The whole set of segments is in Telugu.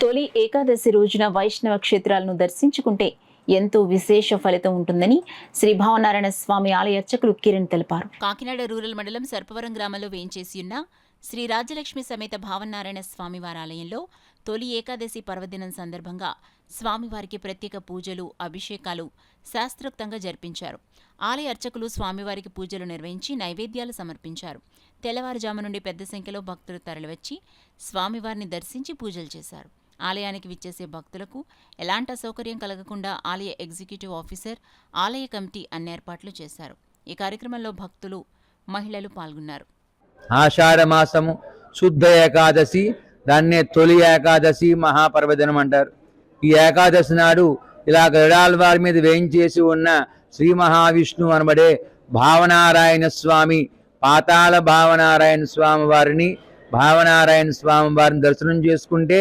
తొలి ఏకాదశి రోజున వైష్ణవ క్షేత్రాలను దర్శించుకుంటే ఎంతో విశేష ఫలితం ఉంటుందని శ్రీ భావనారాయణ స్వామి ఆలయ అర్చకులు కిరణ్ తెలిపారు. కాకినాడ రూరల్ మండలం సర్పవరం గ్రామంలో వేంచేసి ఉన్న శ్రీ రాజ్యలక్ష్మి సమేత భావనారాయణ స్వామివారి ఆలయంలో తొలి ఏకాదశి పర్వదినం సందర్భంగా స్వామివారికి ప్రత్యేక పూజలు, అభిషేకాలు శాస్త్రోక్తంగా జరిపించారు. ఆలయ అర్చకులు స్వామివారికి పూజలు నిర్వహించి నైవేద్యాలు సమర్పించారు. తెల్లవారుజాము నుండి పెద్ద సంఖ్యలో భక్తులు తరలివచ్చి స్వామివారిని దర్శించి పూజలు చేశారు. ఆలయానికి విచ్చేసే భక్తులకు ఎలాంటి అసౌకర్యం కలగకుండా ఆలయ ఎగ్జిక్యూటివ్ ఆఫీసర్, ఆలయ కమిటీ అన్ని ఏర్పాట్లు చేశారు. ఈ కార్యక్రమంలో భక్తులు, మహిళలు పాల్గొన్నారు. ఆషాఢమాసము శుద్ధ ఏకాదశి, దాన్నే తొలి ఏకాదశి మహాపర్వదినం అంటారు. ఈ ఏకాదశి నాడు ఇలా గరుడాళ్వారి మీద వేయించేసి ఉన్న శ్రీ మహావిష్ణువు అనబడే భావనారాయణ స్వామి, పాతాళ భావనారాయణ స్వామి వారిని దర్శనం చేసుకుంటే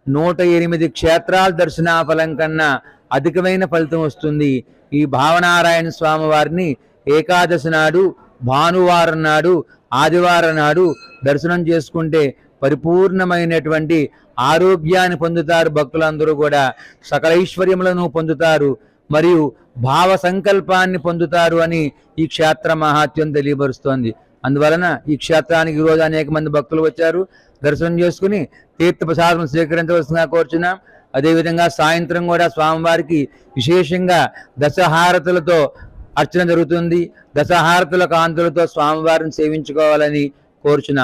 108 క్షేత్రాల దర్శనాఫలం కన్నా అధికమైన ఫలితం వస్తుంది. ఈ భావనారాయణ స్వామి వారిని ఏకాదశి నాడు, భానువారం నాడు, ఆదివారం నాడు దర్శనం చేసుకుంటే పరిపూర్ణమైనటువంటి ఆరోగ్యాన్ని పొందుతారు. భక్తులందరూ కూడా సకలైశ్వర్యములను పొందుతారు, మరియు భావ సంకల్పాన్ని పొందుతారు అని ఈ క్షేత్ర మహాత్యం తెలియబరుస్తోంది. అందువలన ఈ క్షేత్రానికి ఈరోజు అనేక మంది భక్తులు వచ్చారు. దర్శనం చేసుకుని తీర్థప్రసాదం స్వీకరించవలసిందిగా కోరుచున్నాం. అదేవిధంగా సాయంత్రం కూడా స్వామివారికి విశేషంగా దశహారతులతో అర్చన జరుగుతుంది. దశహారతుల కాంతులతో స్వామివారిని సేవించుకోవాలని కోరుచున్నాం.